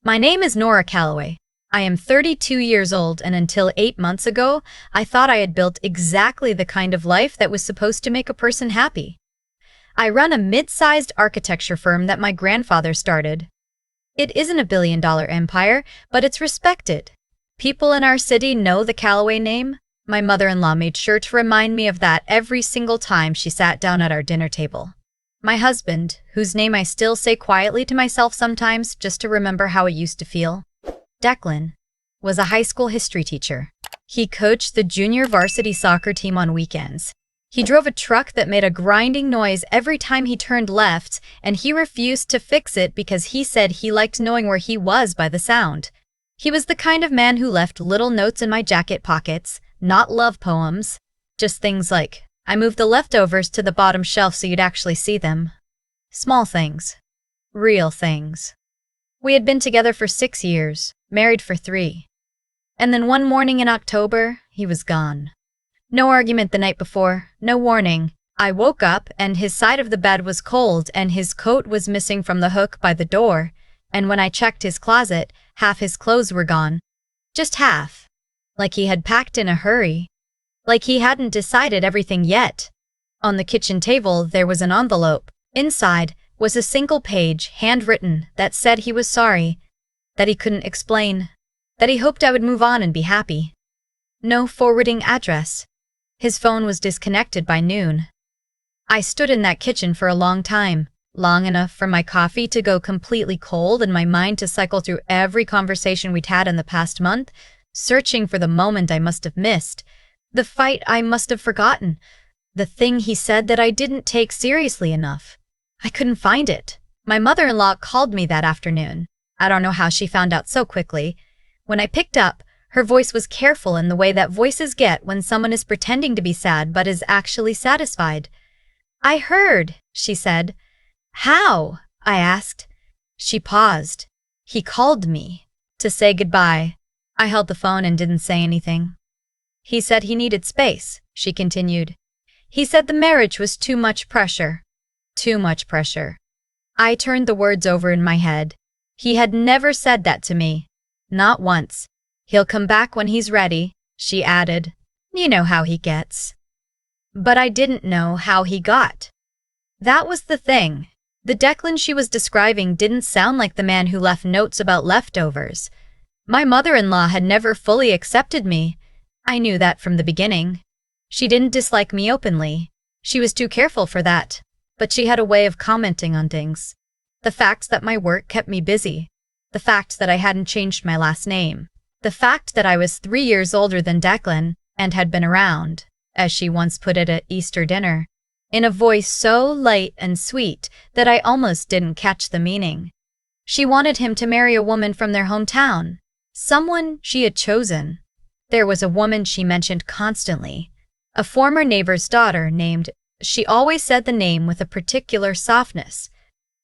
My name is Nora Calloway. I am 32 years old, and until 8 months ago, I thought I had built exactly the kind of life that was supposed to make a person happy. I run a mid-sized architecture firm that my grandfather started. It isn't a billion-dollar empire, but it's respected. People in our city know the Calloway name. My mother-in-law made sure to remind me of that every single time she sat down at our dinner table. My husband, whose name I still say quietly to myself sometimes just to remember how it used to feel, Declan, was a high school history teacher. He coached the junior varsity soccer team on weekends. He drove a truck that made a grinding noise every time he turned left, and he refused to fix it because he said he liked knowing where he was by the sound. He was the kind of man who left little notes in my jacket pockets, not love poems, just things like, "I moved the leftovers to the bottom shelf so you'd actually see them." Small things. Real things. We had been together for 6 years, married for 3. And then one morning in October, he was gone. No argument the night before, no warning. I woke up and his side of the bed was cold and his coat was missing from the hook by the door, and when I checked his closet, half his clothes were gone. Just half. Like he had packed in a hurry. Like he hadn't decided everything yet. On the kitchen table, there was an envelope. Inside was a single page, handwritten, that said he was sorry, that he couldn't explain, that he hoped I would move on and be happy. No forwarding address. His phone was disconnected by noon. I stood in that kitchen for a long time, long enough for my coffee to go completely cold and my mind to cycle through every conversation we'd had in the past month, searching for the moment I must have missed, the fight I must have forgotten, the thing he said that I didn't take seriously enough. I couldn't find it. My mother-in-law called me that afternoon. I don't know how she found out so quickly. When I picked up, her voice was careful in the way that voices get when someone is pretending to be sad but is actually satisfied. "I heard," she said. "How?" I asked. She paused. "He called me to say goodbye." I held the phone and didn't say anything. "He said he needed space," she continued. "He said the marriage was too much pressure." Too much pressure. I turned the words over in my head. He had never said that to me. Not once. "He'll come back when he's ready," she added. "You know how he gets." But I didn't know how he got. That was the thing. The Declan she was describing didn't sound like the man who left notes about leftovers. My mother-in-law had never fully accepted me. I knew that from the beginning. She didn't dislike me openly. She was too careful for that. But she had a way of commenting on things. The fact that my work kept me busy. The fact that I hadn't changed my last name. The fact that I was 3 years older than Declan and had been around, as she once put it at Easter dinner, in a voice so light and sweet that I almost didn't catch the meaning. She wanted him to marry a woman from their hometown, someone she had chosen. There was a woman she mentioned constantly, a former neighbor's daughter named, she always said the name with a particular softness,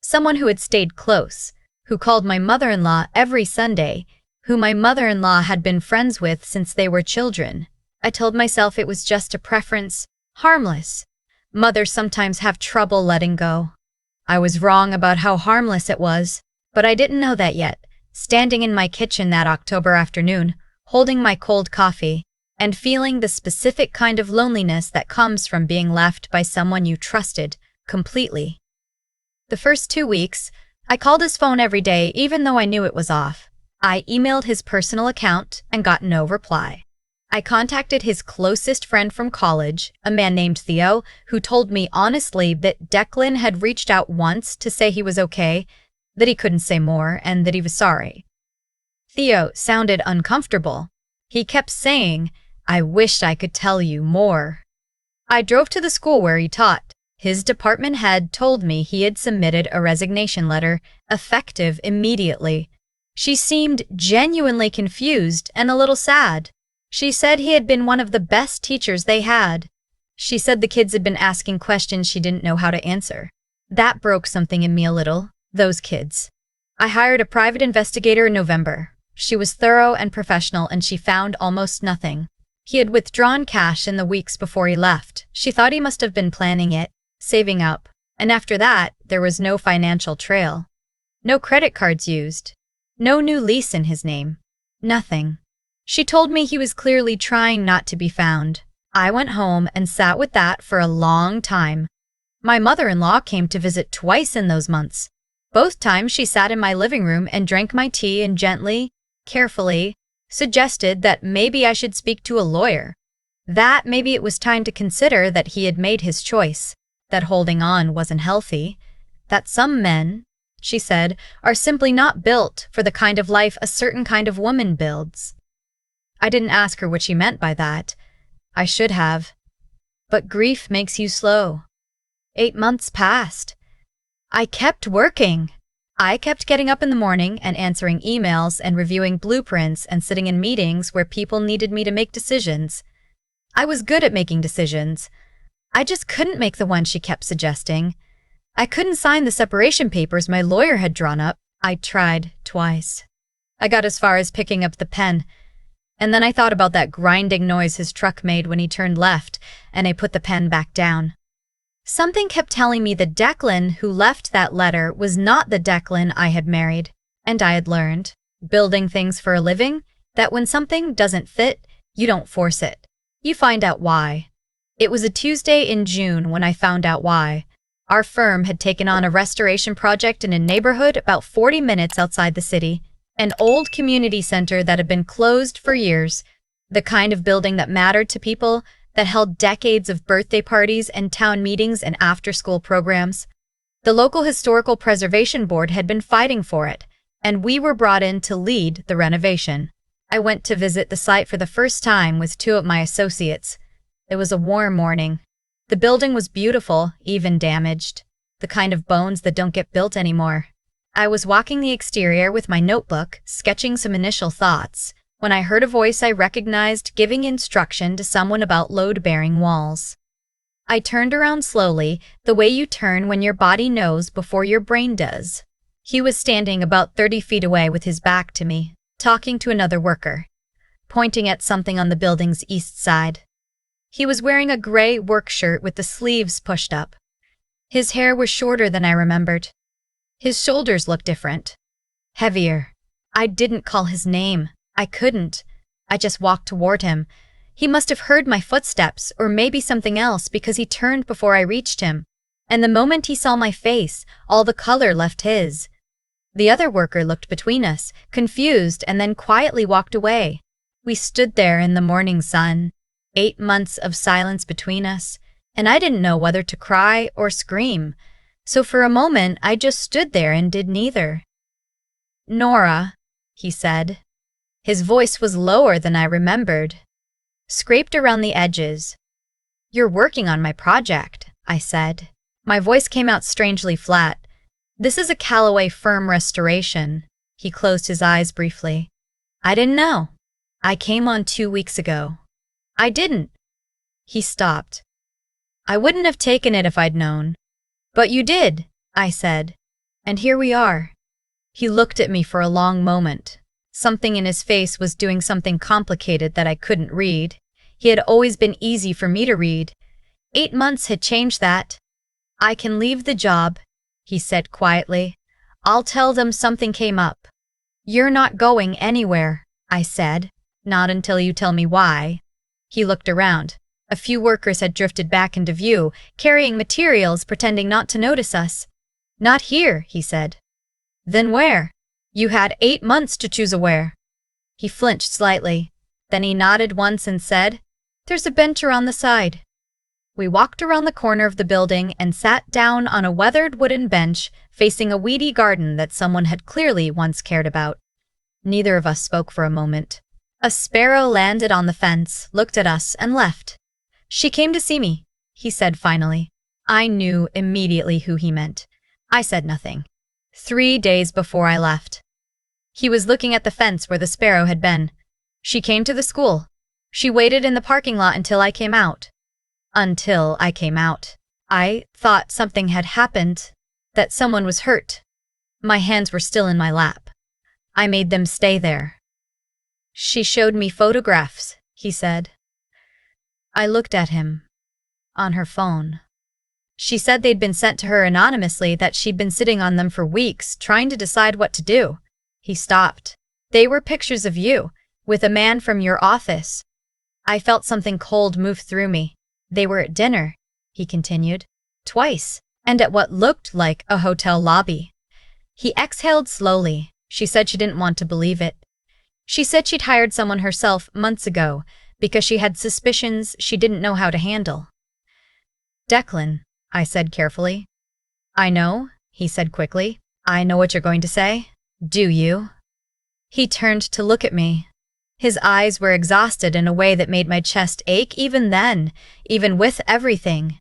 someone who had stayed close, who called my mother-in-law every Sunday, who my mother-in-law had been friends with since they were children. I told myself it was just a preference, harmless. Mothers sometimes have trouble letting go. I was wrong about how harmless it was, but I didn't know that yet, standing in my kitchen that October afternoon, holding my cold coffee, and feeling the specific kind of loneliness that comes from being left by someone you trusted completely. The first 2 weeks, I called his phone every day even though I knew it was off. I emailed his personal account and got no reply. I contacted his closest friend from college, a man named Theo, who told me honestly that Declan had reached out once to say he was okay, that he couldn't say more, and that he was sorry. Theo sounded uncomfortable. He kept saying, "I wish I could tell you more." I drove to the school where he taught. His department head told me he had submitted a resignation letter, effective immediately. She seemed genuinely confused and a little sad. She said he had been one of the best teachers they had. She said the kids had been asking questions she didn't know how to answer. That broke something in me a little, those kids. I hired a private investigator in November. She was thorough and professional, and she found almost nothing. He had withdrawn cash in the weeks before he left. She thought he must have been planning it, saving up, and after that, there was no financial trail. No credit cards used. No new lease in his name. Nothing. She told me he was clearly trying not to be found. I went home and sat with that for a long time. My mother-in-law came to visit twice in those months. Both times she sat in my living room and drank my tea and gently, carefully, suggested that maybe I should speak to a lawyer. That maybe it was time to consider that he had made his choice, that holding on wasn't healthy, that some men, she said, are simply not built for the kind of life a certain kind of woman builds. I didn't ask her what she meant by that. I should have. But grief makes you slow. 8 months passed. I kept working. I kept getting up in the morning and answering emails and reviewing blueprints and sitting in meetings where people needed me to make decisions. I was good at making decisions. I just couldn't make the one she kept suggesting. I couldn't sign the separation papers my lawyer had drawn up. I tried twice. I got as far as picking up the pen, and then I thought about that grinding noise his truck made when he turned left, and I put the pen back down. Something kept telling me the Declan who left that letter was not the Declan I had married, and I had learned, building things for a living, that when something doesn't fit, you don't force it. You find out why. It was a Tuesday in June when I found out why. Our firm had taken on a restoration project in a neighborhood about 40 minutes outside the city, an old community center that had been closed for years, the kind of building that mattered to people, that held decades of birthday parties and town meetings and after-school programs. The local historical preservation board had been fighting for it, and we were brought in to lead the renovation. I went to visit the site for the first time with 2 of my associates. It was a warm morning. The building was beautiful, even damaged, the kind of bones that don't get built anymore. I was walking the exterior with my notebook, sketching some initial thoughts, when I heard a voice I recognized giving instruction to someone about load-bearing walls. I turned around slowly, the way you turn when your body knows before your brain does. He was standing about 30 feet away with his back to me, talking to another worker, pointing at something on the building's east side. He was wearing a gray work shirt with the sleeves pushed up. His hair was shorter than I remembered. His shoulders looked different, heavier. I didn't call his name. I couldn't. I just walked toward him. He must have heard my footsteps, or maybe something else, because he turned before I reached him. And the moment he saw my face, all the color left his. The other worker looked between us, confused, and then quietly walked away. We stood there in the morning sun, 8 months of silence between us, and I didn't know whether to cry or scream. So for a moment, I just stood there and did neither. "Nora," he said. His voice was lower than I remembered, scraped around the edges. "You're working on my project," I said. My voice came out strangely flat. "This is a Callaway firm restoration." He closed his eyes briefly. "I didn't know. I came on 2 weeks ago." "I didn't." He stopped. "I wouldn't have taken it if I'd known." "But you did," I said. "And here we are." He looked at me for a long moment. Something in his face was doing something complicated that I couldn't read. He had always been easy for me to read. 8 months had changed that. "I can leave the job," he said quietly. "I'll tell them something came up." "You're not going anywhere," I said. "Not until you tell me why." He looked around. A few workers had drifted back into view, carrying materials, pretending not to notice us. "Not here," he said. "Then where? You had 8 months to choose a where." He flinched slightly. Then he nodded once and said, "There's a bench around the side." We walked around the corner of the building and sat down on a weathered wooden bench facing a weedy garden that someone had clearly once cared about. Neither of us spoke for a moment. A sparrow landed on the fence, looked at us, and left. "She came to see me," he said finally. I knew immediately who he meant. I said nothing. 3 days before I left. He was looking at the fence where the sparrow had been. "She came to the school. She waited in the parking lot until I came out." Until I came out. I thought something had happened, that someone was hurt. My hands were still in my lap. I made them stay there. "She showed me photographs," he said. I looked at him. On her phone. She said they'd been sent to her anonymously, that she'd been sitting on them for weeks, trying to decide what to do. He stopped. They were pictures of you, with a man from your office. I felt something cold move through me. They were at dinner, he continued. Twice, and at what looked like a hotel lobby. He exhaled slowly. She said she didn't want to believe it. She said she'd hired someone herself months ago because she had suspicions she didn't know how to handle. Declan, I said carefully. I know, he said quickly. I know what you're going to say. Do you? He turned to look at me. His eyes were exhausted in a way that made my chest ache even then, even with everything.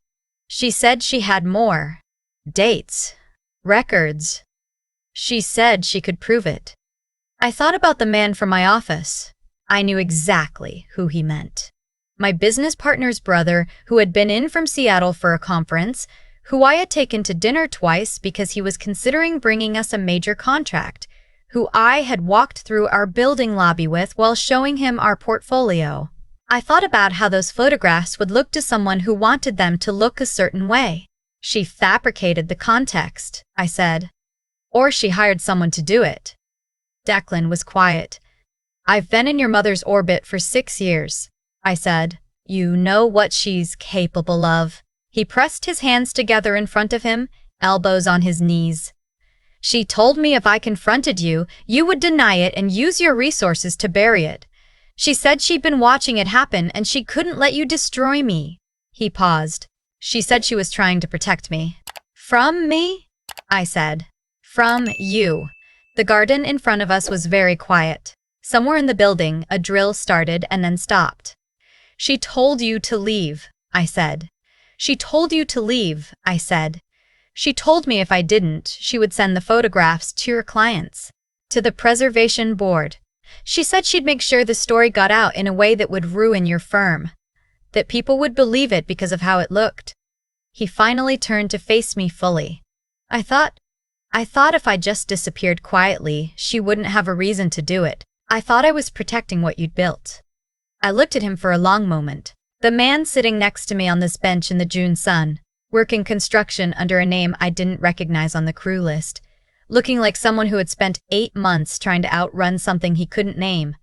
She said she had more. Dates. Records. She said she could prove it. I thought about the man from my office. I knew exactly who he meant. My business partner's brother, who had been in from Seattle for a conference, who I had taken to dinner twice because he was considering bringing us a major contract, who I had walked through our building lobby with while showing him our portfolio. I thought about how those photographs would look to someone who wanted them to look a certain way. She fabricated the context, I said. Or she hired someone to do it. Declan was quiet. I've been in your mother's orbit for 6 years, I said. You know what she's capable of. He pressed his hands together in front of him, elbows on his knees. She told me if I confronted you, you would deny it and use your resources to bury it. She said she'd been watching it happen and she couldn't let you destroy me. He paused. She said she was trying to protect me. From me? I said. From you. The garden in front of us was very quiet. Somewhere in the building, a drill started and then stopped. She told you to leave, I said. She told you to leave, I said. She told me if I didn't, she would send the photographs to your clients, to the preservation board. She said she'd make sure the story got out in a way that would ruin your firm, that people would believe it because of how it looked. He finally turned to face me fully. I thought if I just disappeared quietly, she wouldn't have a reason to do it. I thought I was protecting what you'd built. I looked at him for a long moment. The man sitting next to me on this bench in the June sun, working construction under a name I didn't recognize on the crew list, looking like someone who had spent 8 months trying to outrun something he couldn't name.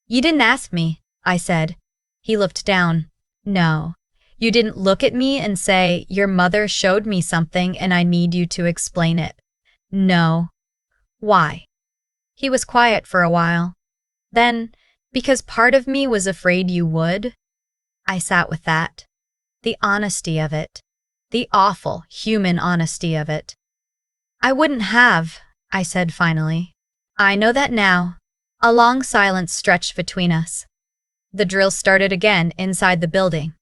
You didn't ask me, I said. He looked down. No. You didn't look at me and say, your mother showed me something and I need you to explain it. No. Why? He was quiet for a while. Then, because part of me was afraid you would. I sat with that. The honesty of it. The awful, human honesty of it. I wouldn't have, I said finally. I know that now. A long silence stretched between us. The drill started again inside the building.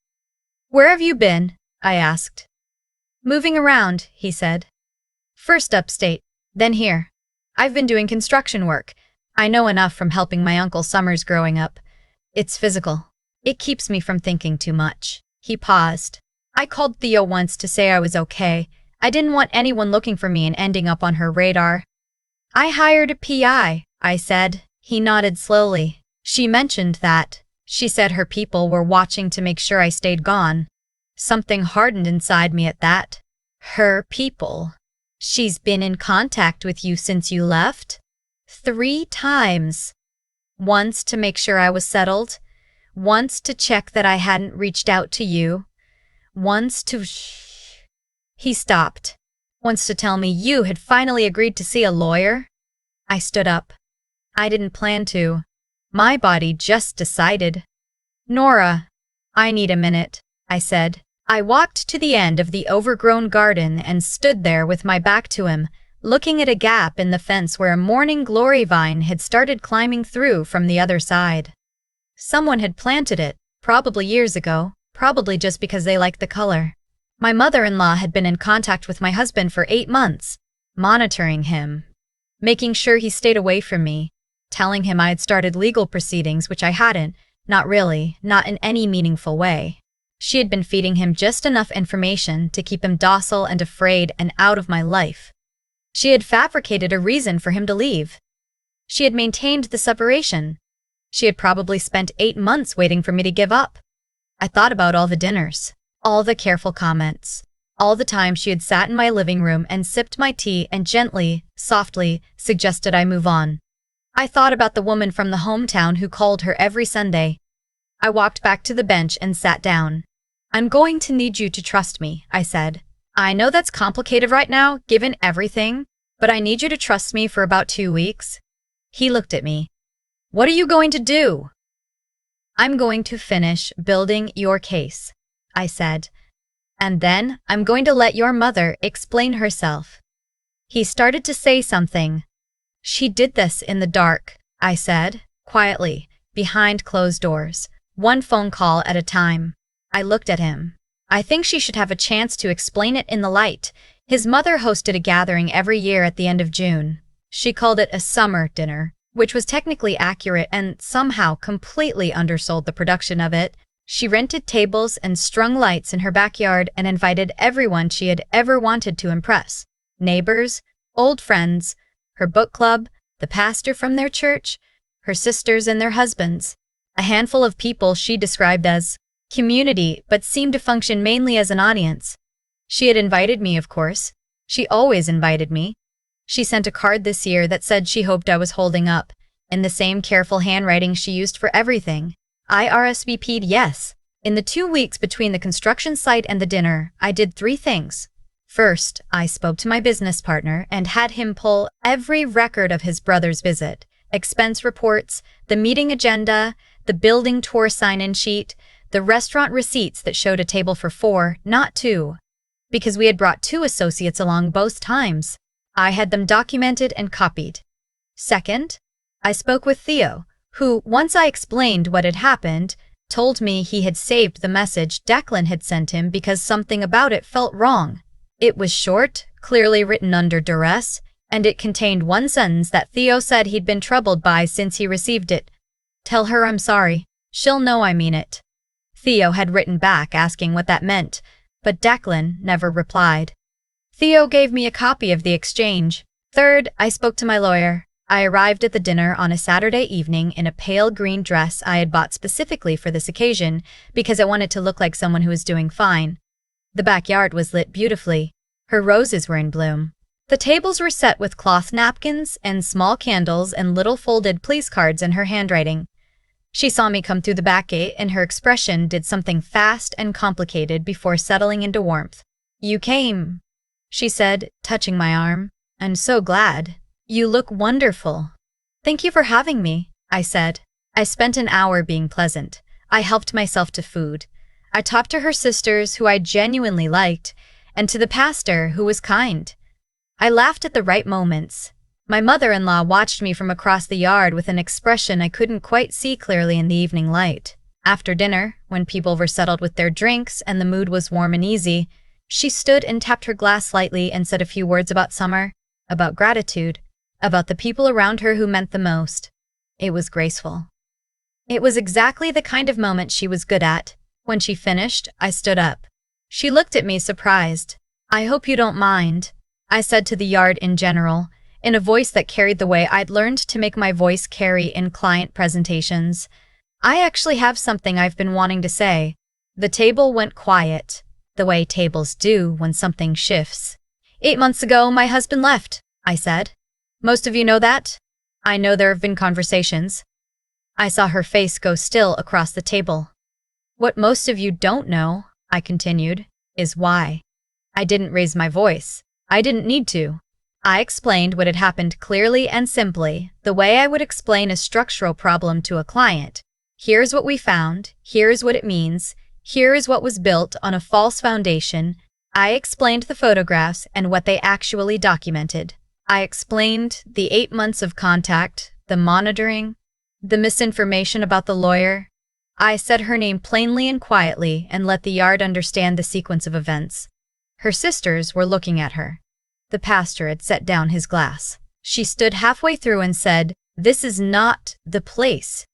Where have you been? I asked. Moving around, he said. First upstate, then here. I've been doing construction work. I know enough from helping my Uncle Summers growing up. It's physical. It keeps me from thinking too much. He paused. I called Theo once to say I was okay. I didn't want anyone looking for me and ending up on her radar. I hired a PI, I said. He nodded slowly. She mentioned that. She said her people were watching to make sure I stayed gone. Something hardened inside me at that. Her people. She's been in contact with you since you left? 3 times. Once to make sure I was settled. Once to check that I hadn't reached out to you. Once to He stopped. Once to tell me you had finally agreed to see a lawyer. I stood up. I didn't plan to. My body just decided. Nora, I need a minute, I said. I walked to the end of the overgrown garden and stood there with my back to him, looking at a gap in the fence where a morning glory vine had started climbing through from the other side. Someone had planted it, probably years ago, probably just because they liked the color. My mother-in-law had been in contact with my husband for 8 months, monitoring him, making sure he stayed away from me, telling him I had started legal proceedings, which I hadn't, not really, not in any meaningful way. She had been feeding him just enough information to keep him docile and afraid and out of my life. She had fabricated a reason for him to leave. She had maintained the separation. She had probably spent 8 months waiting for me to give up. I thought about all the dinners, all the careful comments, all the time she had sat in my living room and sipped my tea and gently, softly, suggested I move on. I thought about the woman from the hometown who called her every Sunday. I walked back to the bench and sat down. I'm going to need you to trust me, I said. I know that's complicated right now, given everything, but I need you to trust me for about 2 weeks. He looked at me. What are you going to do? I'm going to finish building your case, I said. And then I'm going to let your mother explain herself. He started to say something. She did this in the dark, I said, quietly, behind closed doors, one phone call at a time. I looked at him. I think she should have a chance to explain it in the light. His mother hosted a gathering every year at the end of June. She called it a summer dinner, which was technically accurate and somehow completely undersold the production of it. She rented tables and strung lights in her backyard and invited everyone she had ever wanted to impress. Neighbors, old friends, her book club, the pastor from their church, her sisters and their husbands. A handful of people she described as community, but seemed to function mainly as an audience. She had invited me, of course. She always invited me. She sent a card this year that said she hoped I was holding up, in the same careful handwriting she used for everything. I RSVP'd yes. In the 2 weeks between the construction site and the dinner, I did 3 things. First, I spoke to my business partner and had him pull every record of his brother's visit, expense reports, the meeting agenda, the building tour sign-in sheet, the restaurant receipts that showed a table for 4, not 2. Because we had brought 2 associates along both times, I had them documented and copied. Second, I spoke with Theo, who, once I explained what had happened, told me he had saved the message Declan had sent him because something about it felt wrong. It was short, clearly written under duress, and it contained one sentence that Theo said he'd been troubled by since he received it. Tell her I'm sorry. She'll know I mean it. Theo had written back asking what that meant, but Declan never replied. Theo gave me a copy of the exchange. Third, I spoke to my lawyer. I arrived at the dinner on a Saturday evening in a pale green dress I had bought specifically for this occasion because I wanted to look like someone who was doing fine. The backyard was lit beautifully. Her roses were in bloom. The tables were set with cloth napkins and small candles and little folded please cards in her handwriting. She saw me come through the back gate and her expression did something fast and complicated before settling into warmth. You came, she said, touching my arm. I'm so glad. You look wonderful. Thank you for having me, I said. I spent an hour being pleasant. I helped myself to food. I talked to her sisters, who I genuinely liked, and to the pastor, who was kind. I laughed at the right moments. My mother-in-law watched me from across the yard with an expression I couldn't quite see clearly in the evening light. After dinner, when people were settled with their drinks and the mood was warm and easy, she stood and tapped her glass lightly and said a few words about summer, about gratitude, about the people around her who meant the most. It was graceful. It was exactly the kind of moment she was good at. When she finished, I stood up. She looked at me surprised. I hope you don't mind, I said to the yard in general, in a voice that carried the way I'd learned to make my voice carry in client presentations. I actually have something I've been wanting to say. The table went quiet, the way tables do when something shifts. 8 months ago, my husband left, I said. Most of you know that? I know there have been conversations. I saw her face go still across the table. What most of you don't know, I continued, is why. I didn't raise my voice. I didn't need to. I explained what had happened clearly and simply, the way I would explain a structural problem to a client. Here's what we found, here's what it means, here is what was built on a false foundation. I explained the photographs and what they actually documented. I explained the 8 months of contact, the monitoring, the misinformation about the lawyer. I said her name plainly and quietly and let the yard understand the sequence of events. Her sisters were looking at her. The pastor had set down his glass. She stood halfway through and said, "This is not the place."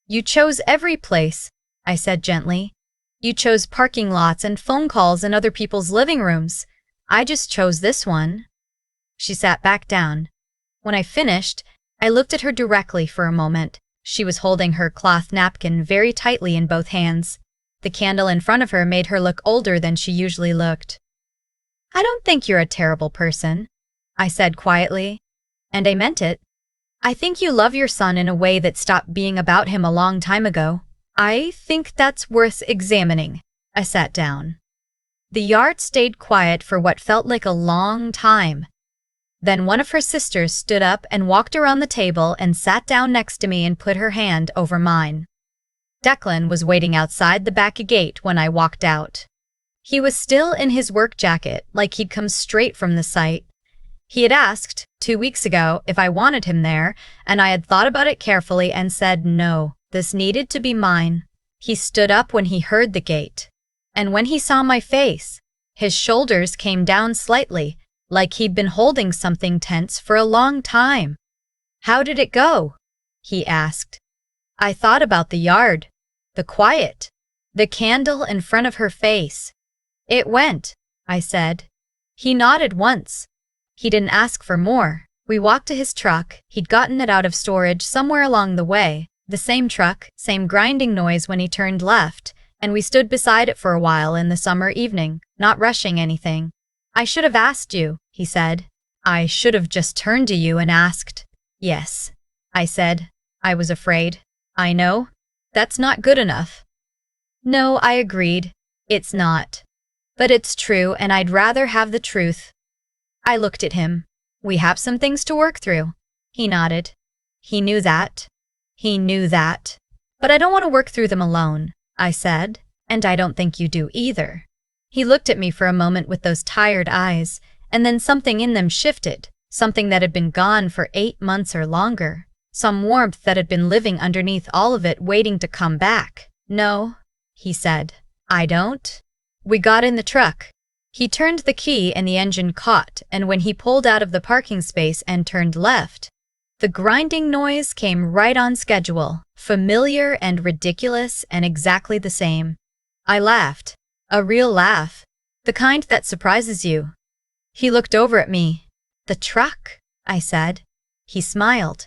"You chose every place," I said gently. "You chose parking lots and phone calls in other people's living rooms. I just chose this one." She sat back down. When I finished, I looked at her directly for a moment. She was holding her cloth napkin very tightly in both hands. The candle in front of her made her look older than she usually looked. "I don't think you're a terrible person," I said quietly. And I meant it. I think you love your son in a way that stopped being about him a long time ago. I think that's worth examining. I sat down. The yard stayed quiet for what felt like a long time. Then one of her sisters stood up and walked around the table and sat down next to me and put her hand over mine. Declan was waiting outside the back gate when I walked out. He was still in his work jacket, like he'd come straight from the site. He had asked 2 weeks ago if I wanted him there, and I had thought about it carefully and said no, this needed to be mine. He stood up when he heard the gate. And when he saw my face, his shoulders came down slightly, like he'd been holding something tense for a long time. "How did it go?" he asked. I thought about the yard, the quiet, the candle in front of her face. "It went," I said. He nodded once. He didn't ask for more. We walked to his truck. He'd gotten it out of storage somewhere along the way. The same truck, same grinding noise when he turned left, and we stood beside it for a while in the summer evening, not rushing anything. "I should have asked you," he said. "I should have just turned to you and asked." "Yes," I said. I was afraid. "I know. That's not good enough." "No," I agreed. "It's not. But it's true, and I'd rather have the truth." I looked at him. "We have some things to work through." He nodded. He knew that. He knew that. "But I don't want to work through them alone," I said. "And I don't think you do either." He looked at me for a moment with those tired eyes, and then something in them shifted, something that had been gone for 8 months or longer, some warmth that had been living underneath all of it waiting to come back. "No," he said. "I don't." We got in the truck. He turned the key and the engine caught, and when he pulled out of the parking space and turned left, the grinding noise came right on schedule, familiar and ridiculous and exactly the same. I laughed. A real laugh. The kind that surprises you. He looked over at me. "The truck," I said. He smiled.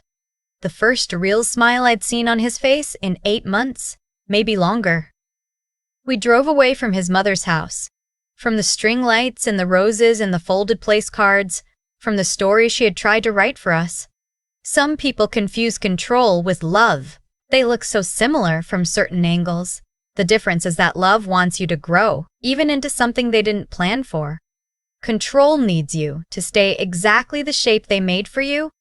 The first real smile I'd seen on his face in 8 months, maybe longer. We drove away from his mother's house. From the string lights and the roses and the folded place cards, from the story she had tried to write for us. Some people confuse control with love. They look so similar from certain angles. The difference is that love wants you to grow, even into something they didn't plan for. Control needs you to stay exactly the shape they made for you.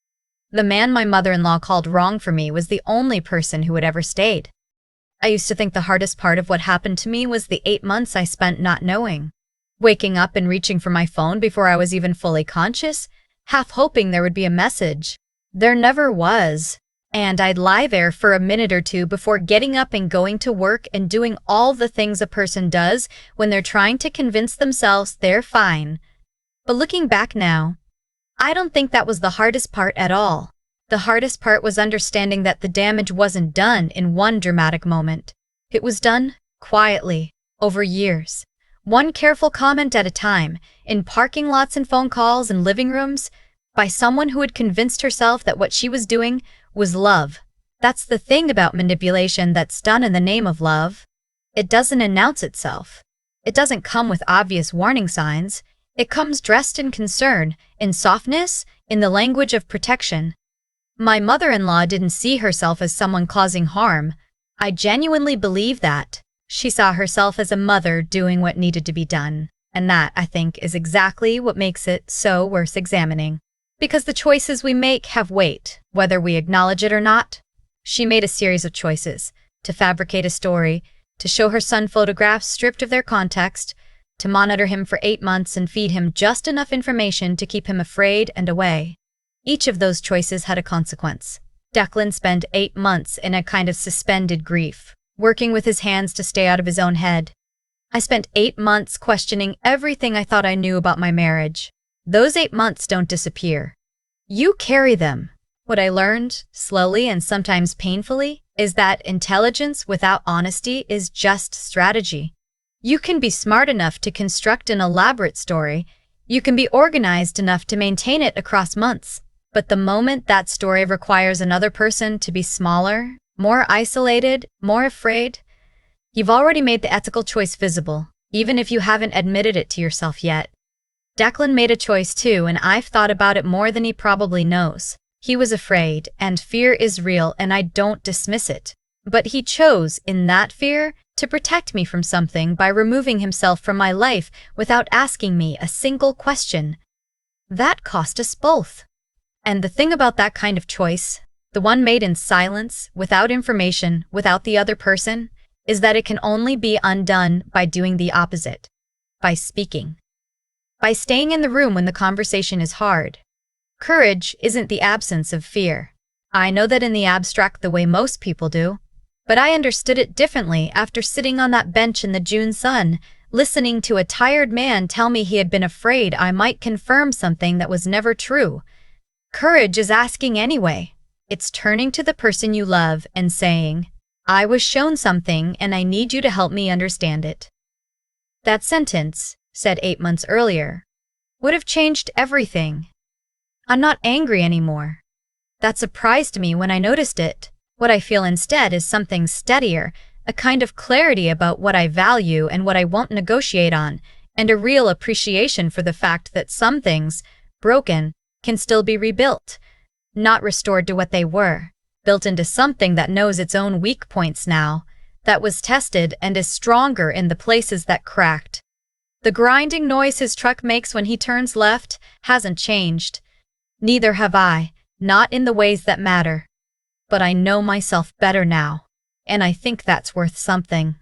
The man my mother-in-law called wrong for me was the only person who had ever stayed. I used to think the hardest part of what happened to me was the 8 months I spent not knowing. Waking up and reaching for my phone before I was even fully conscious, half hoping there would be a message. There never was. And I'd lie there for a minute or two before getting up and going to work and doing all the things a person does when they're trying to convince themselves they're fine. But looking back now, I don't think that was the hardest part at all. The hardest part was understanding that the damage wasn't done in one dramatic moment. It was done quietly, over years. One careful comment at a time, in parking lots and phone calls and living rooms, by someone who had convinced herself that what she was doing was love. That's the thing about manipulation that's done in the name of love. It doesn't announce itself. It doesn't come with obvious warning signs. It comes dressed in concern, in softness, in the language of protection. My mother-in-law didn't see herself as someone causing harm. I genuinely believe that. She saw herself as a mother doing what needed to be done. And that, I think, is exactly what makes it so worth examining. Because the choices we make have weight, whether we acknowledge it or not. She made a series of choices, to fabricate a story, to show her son photographs stripped of their context, to monitor him for 8 months and feed him just enough information to keep him afraid and away. Each of those choices had a consequence. Declan spent 8 months in a kind of suspended grief, working with his hands to stay out of his own head. I spent 8 months questioning everything I thought I knew about my marriage. Those 8 months don't disappear. You carry them. What I learned, slowly and sometimes painfully, is that intelligence without honesty is just strategy. You can be smart enough to construct an elaborate story. You can be organized enough to maintain it across months. But the moment that story requires another person to be smaller, more isolated, more afraid, you've already made the ethical choice visible, even if you haven't admitted it to yourself yet. Declan made a choice too, and I've thought about it more than he probably knows. He was afraid, and fear is real, and I don't dismiss it. But he chose, in that fear, to protect me from something by removing himself from my life without asking me a single question. That cost us both. And the thing about that kind of choice, the one made in silence, without information, without the other person, is that it can only be undone by doing the opposite. By speaking. By staying in the room when the conversation is hard. Courage isn't the absence of fear. I know that in the abstract the way most people do. But I understood it differently after sitting on that bench in the June sun, listening to a tired man tell me he had been afraid I might confirm something that was never true. Courage is asking anyway. It's turning to the person you love and saying, I was shown something and I need you to help me understand it. That sentence, said 8 months earlier, would have changed everything. I'm not angry anymore. That surprised me when I noticed it. What I feel instead is something steadier, a kind of clarity about what I value and what I won't negotiate on, and a real appreciation for the fact that some things, broken, can still be rebuilt, not restored to what they were, built into something that knows its own weak points now, that was tested and is stronger in the places that cracked. The grinding noise his truck makes when he turns left hasn't changed. Neither have I, not in the ways that matter. But I know myself better now, and I think that's worth something.